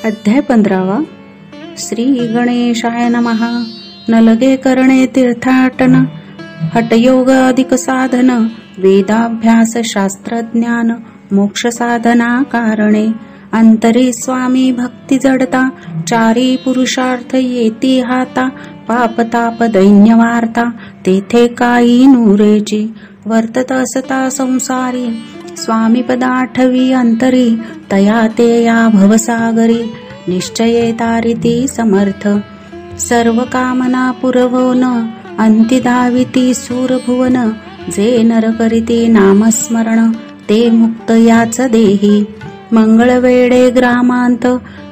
अध्याय 15. श्री गणेशाय नमः. न लगे करणे तीर्थाटन, हठयोग अधिक साधन, वेदाभ्यास शास्त्रज्ञान, मोक्ष साधना कारणे. अंतरी स्वामी भक्ती जडता, चारी पुरुषार्थ येती हाता. पापताप दैन्य वार्ता, तेथे काही नुरेची. वर्तत असता संसारी, स्वामी पदाठवी अंतरी. तया ते या भवसागरी, निश्चये तारिती समर्थ. सर्व कामना पुरवोन, अंती धाविती सूरभुवन. जे नर करीती नामस्मरण, ते मुक्त याच देही. मंगळवेडे ग्रामांत,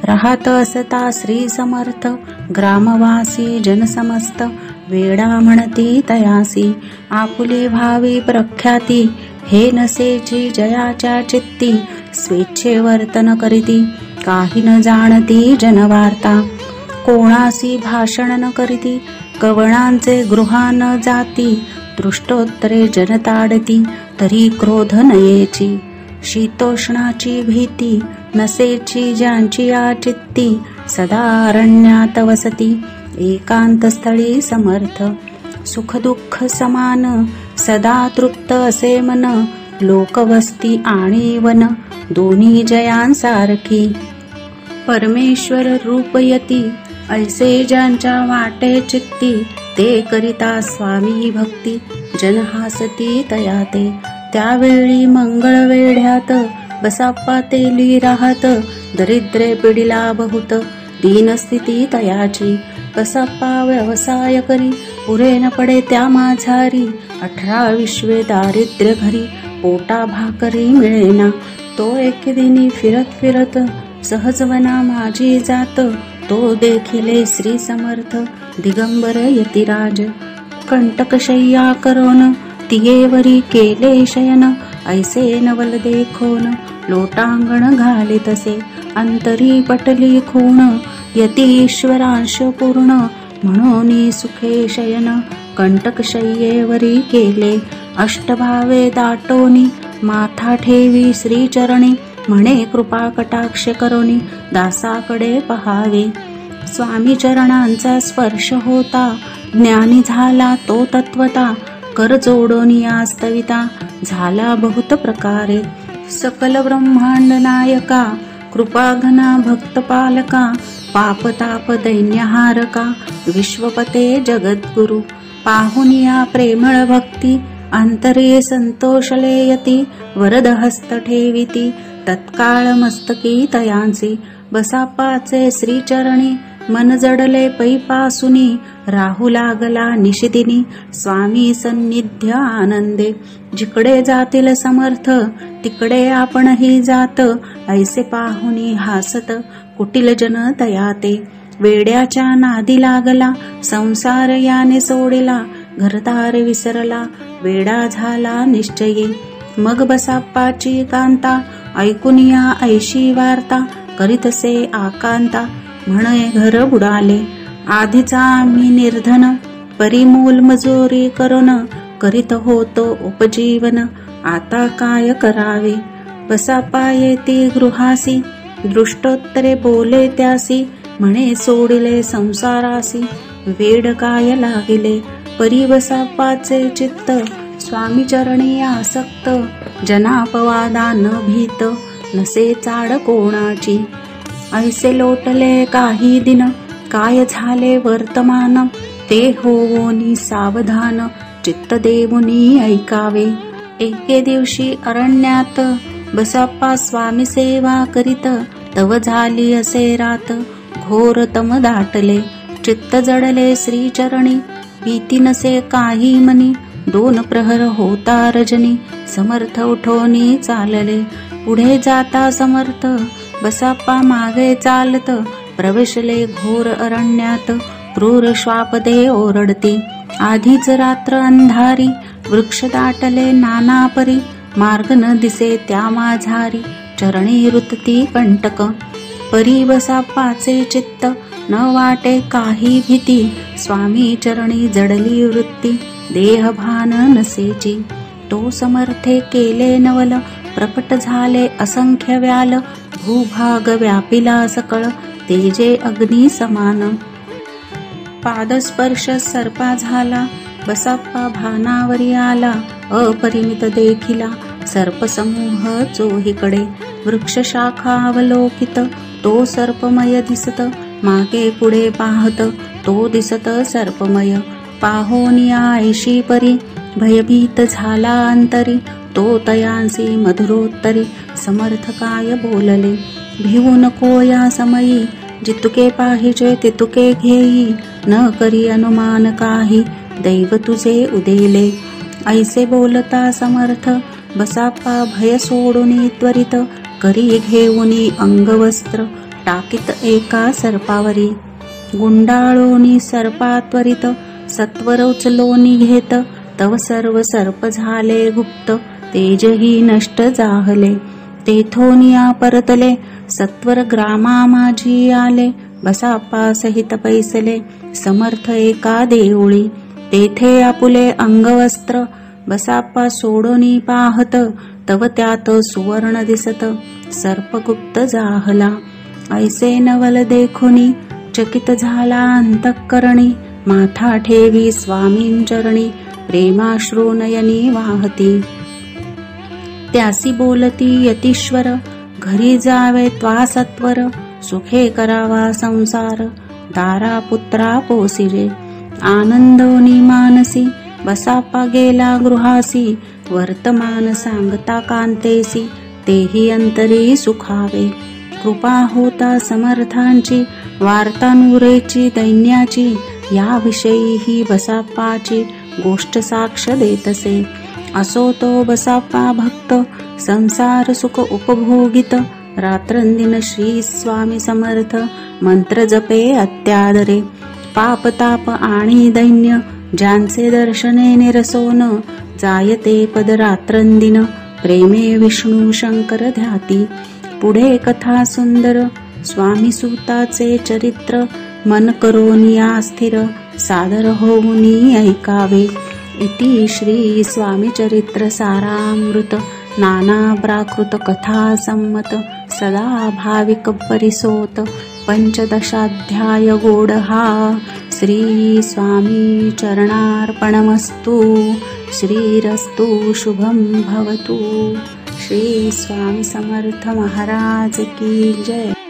राहत असता श्री समर्थ. ग्रामवासी जनसमस्त, वेडा म्हणती तयासी. आपुले भावी प्रख्याती, हे नसेची जयाच्या चित्ती. स्वेच्छे वर्तन करीती, काही न जाणती जनवार्ता. कोणासी भाषण न करीती, कवणांचे गृहा न जाती. दृष्टोत्तरे जनताडती, तरी क्रोध नयेची. शीतोष्णाची भीती, नसेची ज्यांची या चित्ती. सदा अरण्यात वसती, एकांत स्थळी समर्थ. सुख दुःख समान, सदा तृप्त असे मन. लोकवस्ती आणि वन, दोन्ही जयांसारखी. परमेश्वर रूपयती, ऐसे ज्यांच्या वाटे चित्ती. ते करिता स्वामी भक्ती, जन हासती तया ते. त्यावेळी मंगळवेढ्यात, बसाप्पा तेली राहत. दरिद्रे पिडिला बहुत, दीनस्थिती तयाची. बसाप्पा व्यवसाय करी, पुरे न पडे त्या माझारी. 18 विश्वे दारिद्र्य घरी, पोटा भाकरी मिळेना. तो एके दिनी फिरत फिरत, सहजवना माझी जात. तो देखिले श्री समर्थ, दिगंबर यतिराज. कंटकशय्या करोन, तियेवरी केले शयन. ऐसे नवल देखोन, लोटांगण घालितसे. अंतरी पटली खूण, यती ईश्वरांश पूर्ण. म्हणून सुखे शयन, कंटकशय्येवरी केले. अष्टभावे दाटोनी, माथा ठेवी श्रीचरणी. म्हणे कृपा कटाक्ष करोनी, दासाकडे पहावे. स्वामी चरणांचा स्पर्श होता, ज्ञानी झाला तो तत्वता. कर जोडोनी आस्तविता, झाला बहुत प्रकारे. सकल ब्रह्मांड नायका, कृपाघना भक्तपालका. पापताप दैन्यहारका, विश्वपते जगद्गुरु. पाहुनिया प्रेमळ भक्ती, अंतरे संतोषले यती. वरद हस्त ठेविती, तत्काळ मस्तकी तयांसी. बसाप्पाचे श्रीचरणी, मन जडले पैपासुनी. राहू लागला निशिदिनी, स्वामी सन्निध्य आनंदे. जिकडे जातील समर्थ, तिकडे आपणही जात. ऐसे पाहुनी हासत, कुटिल जन तयाते. वेड्याच्या नादी लागला, संसार याने सोडिला. घरदार विसरला, वेडा झाला निश्चयी. मग बसाप्पाची कांता, ऐकून या ऐशी वार्ता. करीतसे आकांता, म्हणे घर बुडाले. आधीचा आम्ही निर्धन, परिमूल मजुरी करून. करीत होतो उपजीवन, आता काय करावे. बसाप्पा येती गृहासी, दृष्टोत्तरे बोले त्यासी. म्हणे सोडिले संसारासी, वेड काय लागिले. परी बसाप्पाचे चित्त, स्वामी चरणी आसक्त. जनापवादा न भीत, नसे चाड कोणाची. ऐसे लोटले काही दिन, काय झाले वर्तमान. ते होवोनी सावधान, चित्त देवुनी ऐकावे. एके दिवशी अरण्यात, बसाप्पा स्वामी सेवा करीत. तव झाली असे रात, घोर तम दाटले. चित्त जडले श्रीचरणी, भीती नसे काही मनी. 2 प्रहर होता रजनी, समर्थ उठोनी चालले. पुढे जाता समर्थ, बसाप्पा मागे चालत. प्रवेशले घोर अरण्यात, क्रूर श्वापदे ओरडती. आधीच रात्र अंधारी, वृक्ष दाटले नाना परी. मार्ग न दिसे त्या माझारी, चरणी रुतती कंटक. परी बसाप्पाचे चित्त, न वाटे काही भीती. स्वामी चरणी जडली वृत्ती, देहभान नसेची. तो समर्थे केले नवल, प्रकट झाले असंख्य व्याल. भूभाग व्यापिला सकळ तेजे अग्नी समान पादस्पर्श सर्पा झाला बसाप्पा भानावरी आला अपरिमित देखिला सर्पसमूह चोहीकडे वृक्ष शाखा अवलोकित तो सर्पमय दिसत मागे पुढे पाहत तो दिसत सर्पमय पाहोनिया ऐशी परी भयभीत झाला अंतरी तो तयांसी मधुरोत्तरी समर्थकाय बोलले भिवू नको या समयी जितुके पाहिजे तितुके घेई न करी अनुमान काही दैव तुझे उदेले ऐसे बोलता समर्थ बसाप्पा भय सोडून त्वरित करी घेऊनी अंगवस्त्र टाकीत एका सर्पावरी गुंडाळोनी सर्पा त्वरित सत्वर उचलोनी घेत तव सर्व सर्प झाले गुप्त तेजही नष्ट जाहले तेथोनिया परतले सत्वर ग्रामा माझी आले बसाप्पा सहित पैसले समर्थ एका देऊळी तेथे आपुले अंगवस्त्र बसाप्पा सोडोनी पाहत तव त्यात सुवर्ण दिसत सर्पगुप्त जाहला ऐसे नवल देखुनी चकित झाला अंतःकरणी माथा ठेवी स्वामींचरणी प्रेमाश्रू नयनी वाहती त्यासी बोलती यतीश्वर घरी जावे त्वा सत्वर सुखे करावा संसार दारा पुत्रा पोसिजे आनंदोनी मानसी बसाप्पा गेला गृहासी वर्तमान सांगता कांतेसी तेही अंतरी सुखावे कृपा होता समर्थांची वार्ता नूरेची दैन्याची याविषयी ही बसाप्पाची गोष्ट साक्ष देतसे असो तो बसाप्पा भक्त संसार सुख उपभोगित रात्रंदिन श्री स्वामी समर्थ मंत्र जपे अत्यादरे पापताप आणि दैन्य ज्यांचे दर्शने निरसोन जायते पद रात्रंदिन प्रेमे विष्णू शंकर ध्याती पुढे कथा सुंदर स्वामी सुताचे चरित्र मन करोनिया स्थिर सादर होऊनी ऐकावे इति श्री स्वामी चरित्र सारामृत नाना प्राकृत कथा संमत सदा भाविक परिसोत पंचदशाध्याय गोडहा श्री स्वामी चरणार्पणमस्तु श्रीरस्तु शुभं भवतु श्री स्वामी समर्थ महाराज की जय।